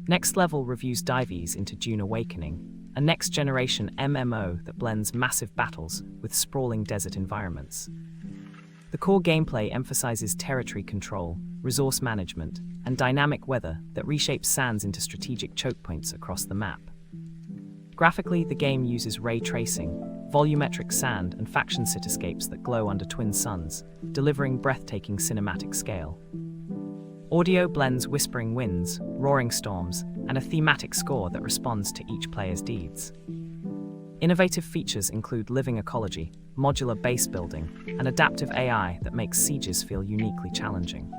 NextLevel reviews dives into Dune Awakening, a next-generation MMO that blends massive battles with sprawling desert environments. The core gameplay emphasizes territory control, resource management, and dynamic weather that reshapes sands into strategic choke points across the map. Graphically, the game uses ray tracing, volumetric sand, and faction cityscapes that glow under twin suns, delivering breathtaking cinematic scale. Audio blends whispering winds, roaring storms, and a thematic score that responds to each player's deeds. Innovative features include living ecology, modular base building, and adaptive AI that makes sieges feel uniquely challenging.